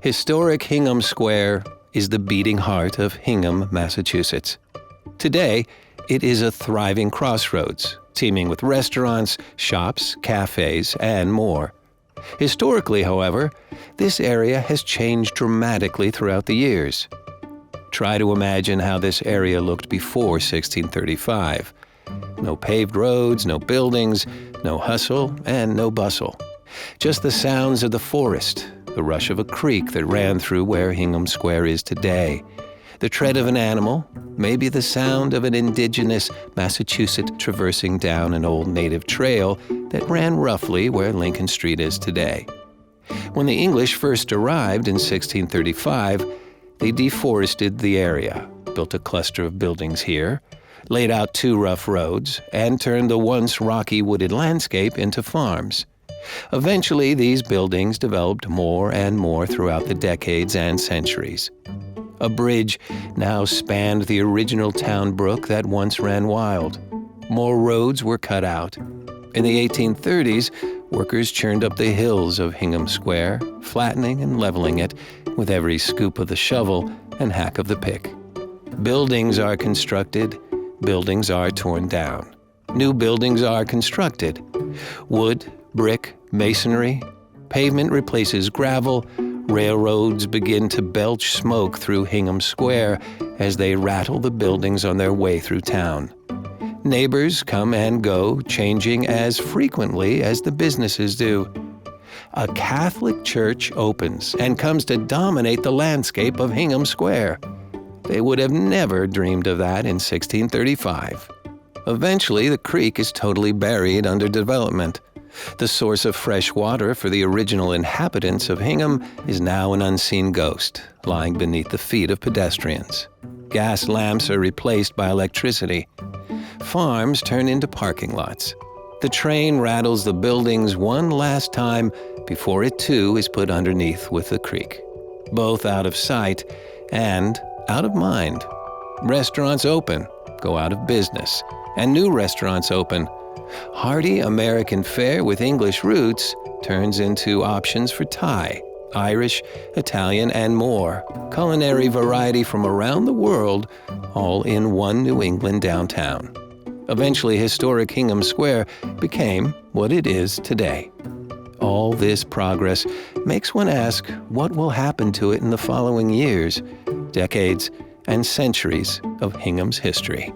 Historic Hingham Square is the beating heart of Hingham, Massachusetts. Today, it is a thriving crossroads, teeming with restaurants, shops, cafes, and more. Historically, however, this area has changed dramatically throughout the years. Try to imagine how this area looked before 1635. No paved roads, no buildings, no hustle, and no bustle. Just the sounds of the forest, the rush of a creek that ran through where Hingham Square is today, the tread of an animal, maybe the sound of an indigenous Massachusetts traversing down an old native trail that ran roughly where Lincoln Street is today. When the English first arrived in 1635, they deforested the area, built a cluster of buildings here, laid out 2 rough roads, and turned the once rocky wooded landscape into farms. Eventually, these buildings developed more and more throughout the decades and centuries. A bridge now spanned the original town brook that once ran wild. More roads were cut out. In the 1830s, workers churned up the hills of Hingham Square, flattening and leveling it with every scoop of the shovel and hack of the pick. Buildings are constructed, buildings are torn down. New buildings are constructed. Wood, brick, masonry, pavement replaces gravel, railroads begin to belch smoke through Hingham Square as they rattle the buildings on their way through town. Neighbors come and go, changing as frequently as the businesses do. A Catholic church opens and comes to dominate the landscape of Hingham Square. They would have never dreamed of that in 1635. Eventually, the creek is totally buried under development. The source of fresh water for the original inhabitants of Hingham is now an unseen ghost, lying beneath the feet of pedestrians. Gas lamps are replaced by electricity. Farms turn into parking lots. The train rattles the buildings one last time before it too is put underneath with the creek. Both out of sight and out of mind. Restaurants open, go out of business, and new restaurants open. Hearty American fare with English roots turns into options for Thai, Irish, Italian, and more. Culinary variety from around the world, all in one New England downtown. Eventually, historic Hingham Square became what it is today. All this progress makes one ask what will happen to it in the following years, decades, and centuries of Hingham's history.